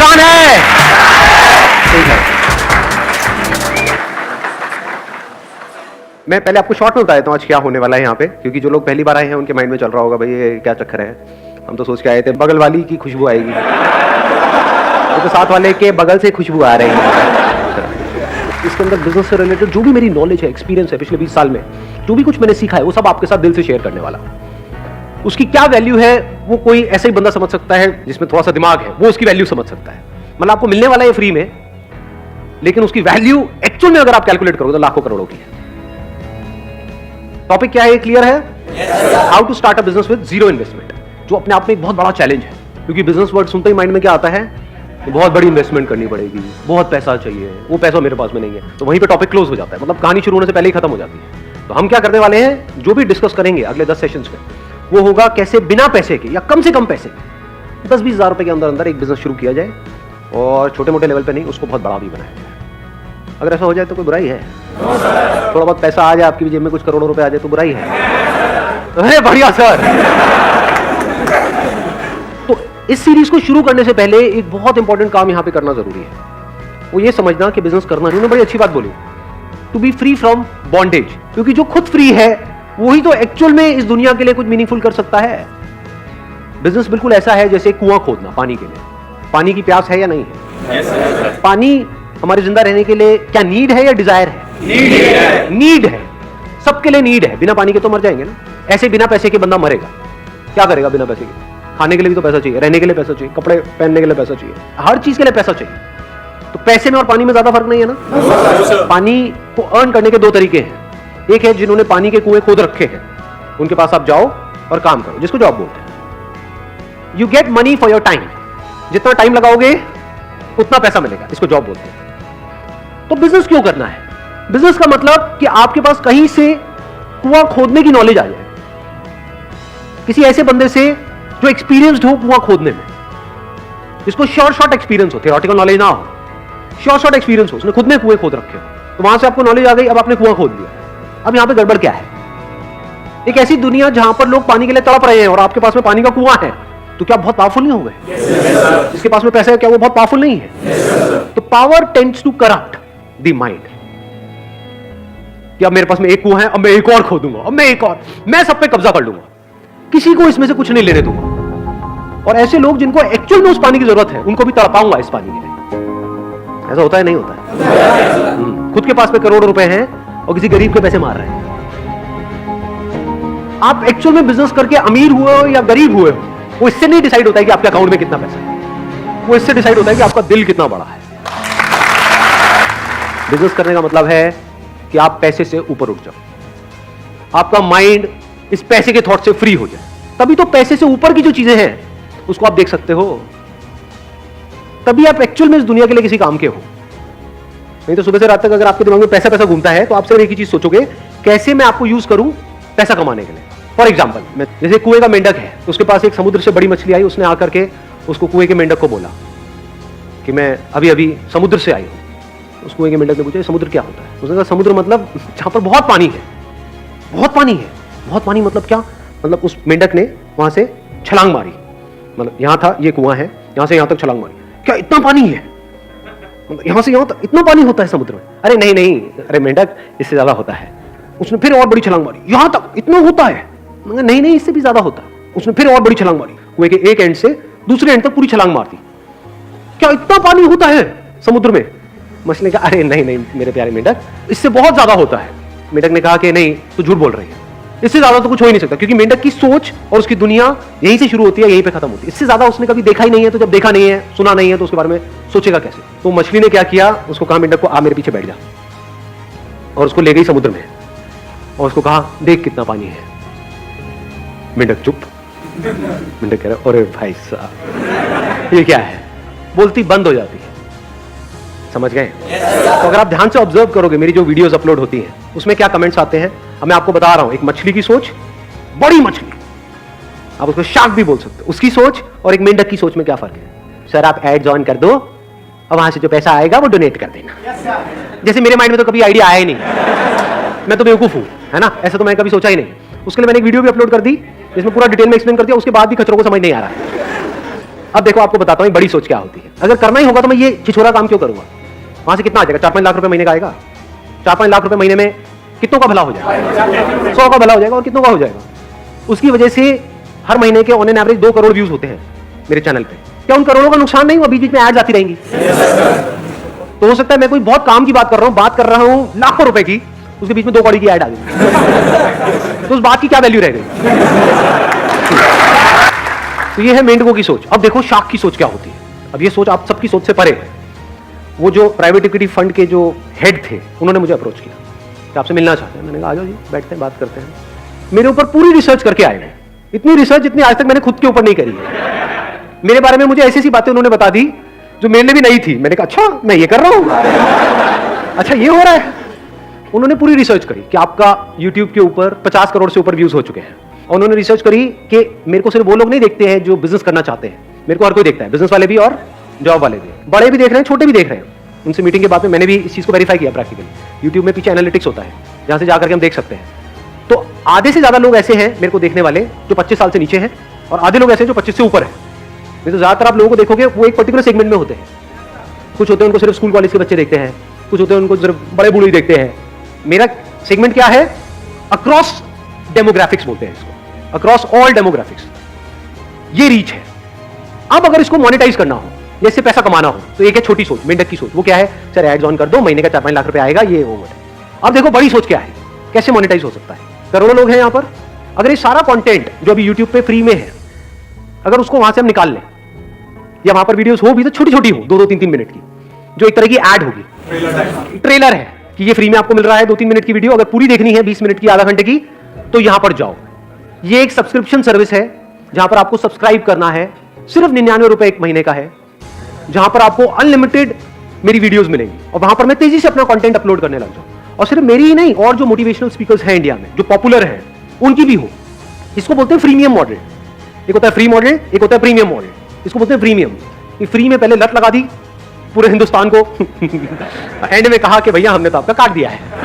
आसान है। ठीक है, मैं पहले आपको शॉर्ट में बता देता हूँ आज क्या होने वाला है यहाँ पे, क्योंकि जो लोग पहली बार आए हैं उनके माइंड में चल रहा होगा भाई ये क्या चक्कर है। हम तो सोच के आए थे बगल वाली की खुशबू आएगी, तो साथ वाले के बगल से खुशबू आ रही है। इसके अंदर बिजनेस से रिलेटेड जो भी मेरी नॉलेज है, एक्सपीरियंस है पिछले 20 साल में, जो भी कुछ मैंने सीखा है वो सब आपके साथ दिल से शेयर करने वाला। उसकी क्या वैल्यू है वो कोई ऐसा ही बंदा समझ सकता है जिसमें थोड़ा सा दिमाग है, वो उसकी वैल्यू समझ सकता है। मतलब आपको मिलने वाला है फ्री में, लेकिन उसकी वैल्यू एक्चुअल में अगर आप कैलकुलेट करोगे तो लाखों करोड़ों की है। टॉपिक क्या है, क्लियर है? How to start a business with zero investment, जो अपने आप में एक बहुत बड़ा चैलेंज है, क्योंकि बिजनेस वर्ड सुनते ही माइंड में क्या आता है, बहुत बड़ी इन्वेस्टमेंट करनी पड़ेगी, बहुत पैसा चाहिए, वो पैसा मेरे पास में नहीं है, तो वहीं पे टॉपिक क्लोज हो जाता है, मतलब कहानी शुरू होने से पहले ही खत्म हो जाती है। तो हम क्या करने वाले हैं, जो भी डिस्कस करेंगे अगले 10 सेशंस में, वो होगा कैसे बिना पैसे के या कम से कम पैसे 10-20 हज़ार रुपए के अंदर अंदर एक बिजनेस शुरू किया जाए, और छोटे मोटे लेवल पे नहीं, उसको बहुत बड़ा भी बनाया जाए। अगर ऐसा हो जाए तो कोई बुराई है? थोड़ा बहुत पैसा आ जाए आपकी जेब में, कुछ करोड़ों रुपए आ जाए तो बुराई है? अरे बढ़िया सर। तो इस सीरीज को शुरू करने से पहले एक बहुत इंपॉर्टेंट काम यहां पे करना जरूरी है, वो ये समझना कि बिजनेस करना नहीं, बड़ी अच्छी बात बोली, to be free from bondage, क्योंकि जो खुद फ्री है वही तो एक्चुअल में इस दुनिया के लिए कुछ मीनिंगफुल कर सकता है। बिजनेस बिल्कुल ऐसा है जैसे कुआं खोदना पानी के लिए। पानी की प्यास है या नहीं है? yes, पानी हमारे जिंदा रहने के लिए क्या नीड है या डिजायर है? नीड है, सबके लिए नीड है। बिना पानी के तो मर जाएंगे ना। ऐसे बिना पैसे के बंदा मरेगा, क्या करेगा बिना पैसे के? खाने के लिए भी तो पैसा चाहिए, रहने के लिए पैसा चाहिए, कपड़े पहनने के लिए पैसा चाहिए, हर चीज के लिए पैसा चाहिए। तो पैसे में और पानी में ज्यादा फर्क नहीं है ना। पानी को अर्न करने के दो तरीके हैं। एक है जिन्होंने पानी के कुएं खोद रखे हैं, उनके पास आप जाओ और काम करो, जिसको जॉब बोलते हैं। You get money for your time, जितना टाइम लगाओगे उतना पैसा मिलेगा, इसको जॉब बोलते हैं। तो बिजनेस क्यों करना है? बिजनेस का मतलब कि आपके पास कहीं से कुआं खोदने की नॉलेज आ जाए, किसी ऐसे बंदे से जो एक्सपीरियंस्ड हो कुआं खोदने में, जिसको शॉर्ट एक्सपीरियंस हो, थियोरेटिकल नॉलेज ना हो, शॉर्ट एक्सपीरियंस हो, उसने खुद में कुएं खोद रखे हो, तो वहां से आपको नॉलेज आ गई, अब आपने कुआं खोद लिया। अब यहां पे गड़बड़ क्या है? एक ऐसी दुनिया जहां पर लोग पानी के लिए तड़प रहे हैं और आपके पास में पानी का कुआं है, तो क्या बहुत पावरफुल नहीं हो गए? जिसके पास में पैसा है क्या वो बहुत पावरफुल नहीं है? तो power tends to corrupt the mind, कि अब मेरे पास में एक कुआं है, अब मैं एक और खोदूंगा, अब मैं एक और, मैं सब पे कब्जा कर लूंगा, किसी को इसमें से कुछ नहीं लेने दूंगा। और ऐसे लोग जिनको एक्चुअल में उस पानी की जरूरत है, उनको भी तड़पाऊंगा इस पानी के लिए। ऐसा होता है नहीं होता है? खुद के पास में करोड़ों रुपए हैं और किसी गरीब के पैसे मार रहे हैं। आप एक्चुअल में बिजनेस करके अमीर हुए हो या गरीब हुए हो, वो इससे नहीं डिसाइड होता है कि आपके अकाउंट में कितना पैसा है, वो इससे डिसाइड होता है कि आपका दिल कितना बड़ा है। बिजनेस करने का मतलब है कि आप पैसे से ऊपर उठ जाओ, आपका माइंड इस पैसे के थॉट से फ्री हो जाए, तभी तो पैसे से ऊपर की जो चीजें हैं उसको आप देख सकते हो, तभी आप एक्चुअल में इस दुनिया के लिए किसी काम के हो। नहीं तो सुबह से रात तक अगर आपके दिमाग में पैसा पैसा घूमता है तो आप सिर्फ एक ही चीज सोचोगे, कैसे मैं आपको यूज करूं पैसा कमाने के लिए। फॉर एग्जाम्पल, जैसे कुएं का मेंढक है, तो उसके पास एक समुद्र से बड़ी मछली आई, उसने आकर के उसको कुएं के मेंढक को बोला कि मैं अभी अभी समुद्र से आई हूं। उस कुएं के मेंढक ने पूछा समुद्र क्या होता है? उसने कहा समुद्र मतलब जहां पर बहुत पानी है। बहुत पानी है, बहुत पानी मतलब क्या? मतलब उस मेंढक ने वहां से छलांग मारी, मतलब यहां था ये कुआं है, यहां से यहां तक छलांग मारी। क्या इतना पानी है? यहां से यहां तक इतना पानी होता है समुद्र में? अरे नहीं नहीं, अरे मेंढक इससे ज्यादा होता है। उसने फिर और बड़ी छलांग मारी, यहां तक इतना होता है? नहीं नहीं, इससे भी ज्यादा होता है। उसने फिर और बड़ी छलांग मारी, कुएं के एक एंड से दूसरे एंड तक पूरी छलांग मार दी। क्या इतना पानी होता है समुद्र में? मछली ने कहा अरे नहीं नहीं मेरे प्यारे मेंढक, इससे बहुत ज्यादा होता है। मेंढक ने कहा कि नहीं तू झूठ बोल रही है, इससे ज्यादा तो कुछ हो ही नहीं सकता, क्योंकि मेंढक की सोच और उसकी दुनिया यहीं से शुरू होती है, यहीं पे खत्म होती है। इससे ज्यादा उसने कभी देखा ही नहीं है, तो जब देखा नहीं है, सुना नहीं है, तो उसके बारे में सोचेगा कैसे? तो मछली ने क्या किया, उसको कहा मेंढक को आ मेरे पीछे बैठ जा, और उसको ले गई समुद्र में और उसको कहा देख कितना पानी है। मेंढक चुप। मेंढक कह रहा अरे भाई साहब ये क्या है, बोलती बंद हो जाती है। समझ गए? तो अगर आप ध्यान से ऑब्जर्व करोगे मेरी जो वीडियोस अपलोड होती हैं उसमें क्या कमेंट्स आते हैं, अब मैं आपको बता रहा हूं। एक मछली की सोच, बड़ी मछली, आप उसको शार्क भी बोल सकते हो, उसकी सोच और एक मेंढक की सोच में क्या फर्क है? सर आप एड ज्वाइन कर दो और वहां से जो पैसा आएगा वो डोनेट कर देना। जैसे मेरे माइंड में तो कभी आइडिया आया ही नहीं, मैं तो बेवकूफ हूं, है ना? ऐसा तो मैं कभी सोचा ही नहीं। उसके लिए मैंने एक वीडियो भी अपलोड कर दी जिसमें पूरा डिटेल में एक्सप्लेन कर दिया, उसके बाद भी खचरों को समझ नहीं आ रहा है। अब देखो आपको बताता हूं बड़ी सोच क्या होती है। अगर करना ही होगा तो मैं ये छिछोरा काम क्यों करूंगा? वहां से कितना आ जाएगा? 4-5 लाख रुपए महीने का आएगा। 4-5 लाख रुपए महीने में कितनों का भला हो जाएगा? 100 का भला हो जाएगा। और कितनों का हो जाएगा? उसकी वजह से हर महीने के on an average 2 crore views होते हैं मेरे चैनल पे। क्या उन करोड़ों का नुकसान नहीं हुआ? बीच बीच में एड्स आती रहेंगी। तो हो सकता है मैं कोई बहुत काम की बात कर रहा हूं लाखों रुपए की, उसके बीच में 2 कौड़ी की ऐड आ गई। तो उस बात की क्या वैल्यू रह गई? तो ये है मेंढकों की सोच। अब देखो शार्क की सोच क्या होती है। अब ये सोच आप सबकी सोच से परे है। वो जो प्राइवेट इक्विटी फंड के जो हेड थे, उन्होंने मुझे अप्रोच किया कि आपसे मिलना चाहते हैं। मैंने कहा आ जाओ जी, बैठते हैं, बात करते हैं। मेरे ऊपर पूरी रिसर्च करके आए। इतनी रिसर्च जितनी आज तक मैंने खुद के ऊपर नहीं करी है। मेरे बारे में मुझे ऐसी ऐसी बातें उन्होंने बता दी जो मेरे लिए भी नहीं थी। मैंने कहा अच्छा मैं ये कर रहा हूं, अच्छा ये हो रहा है। उन्होंने पूरी रिसर्च करी कि आपका YouTube के ऊपर 50 करोड़ से ऊपर व्यूज हो चुके हैं। और उन्होंने रिसर्च करी कि मेरे को सिर्फ वो लोग नहीं देखते हैं जो बिजनेस करना चाहते हैं, मेरे को हर कोई देखता है, बिजनेस वाले भी और जॉब वाले भी, बड़े भी देख रहे हैं, छोटे भी देख रहे हैं। उनसे मीटिंग के बाद में मैंने भी इस चीज को वेरीफाई किया प्रैक्टिकली। YouTube में पीछे एनालिटिक्स होता है जहां से जाकर के हम देख सकते हैं। तो आधे से ज्यादा लोग ऐसे हैं मेरे को देखने वाले जो 25 साल से नीचे हैं, और आधे लोग ऐसे जो 25 से ऊपर है। नहीं तो ज्यादातर आप लोगों को देखोगे वो एक पर्टिकुलर सेगमेंट में होते हैं। कुछ होते हैं उनको सिर्फ स्कूल कॉलेज के बच्चे देखते हैं, कुछ होते हैं उनको सिर्फ बड़े बूढ़े देखते हैं। मेरा सेगमेंट क्या है? अक्रॉस डेमोग्राफिक्स बोलते हैं इसको, अक्रॉस ऑल डेमोग्राफिक्स। ये रीच है। अब अगर इसको मोनेटाइज करना हो, जैसे पैसा कमाना हो, तो एक है छोटी सोच, मेंढक की सोच। वो क्या है? सर एड्स ऑन कर दो, महीने का 4-5 लाख रुपए आएगा, ये ओवर। अब देखो बड़ी सोच क्या है, कैसे मोनेटाइज हो सकता है। करोड़ों लोग हैं यहां पर। अगर ये सारा कंटेंट जो अभी YouTube पे फ्री में है, अगर उसको वहां से हम निकाल लें, या वहां पर वीडियोस हो भी तो छोटी छोटी हो, 2-2, 3-3 मिनट की, जो एक तरह की ऐड होगी, ट्रेलर है कि ये फ्री में आपको मिल रहा है 2-3 मिनट की वीडियो। अगर पूरी देखनी है 20 मिनट की, आधा घंटे की, तो यहां पर जाओ। ये एक सब्सक्रिप्शन सर्विस है जहां पर आपको सब्सक्राइब करना है, सिर्फ 99 रुपए एक महीने का है, जहां पर आपको अनलिमिटेड मेरी वीडियोस मिलेंगी। और वहां पर मैं तेजी से अपना कंटेंट अपलोड करने लग जाऊं। और सिर्फ मेरी ही नहीं, और जो मोटिवेशनल स्पीकर्स हैं इंडिया में जो पॉपुलर हैं, उनकी भी हो। इसको बोलते हैं फ्रीमियम मॉडल। एक होता है फ्री मॉडल, एक होता है प्रीमियम मॉडल। इसको बोलते हैं प्रीमियम। ये फ्री में पहले लत लगा दी पूरे हिंदुस्तान को, एंड में कहा कि भैया हमने तो आपका काट दिया है।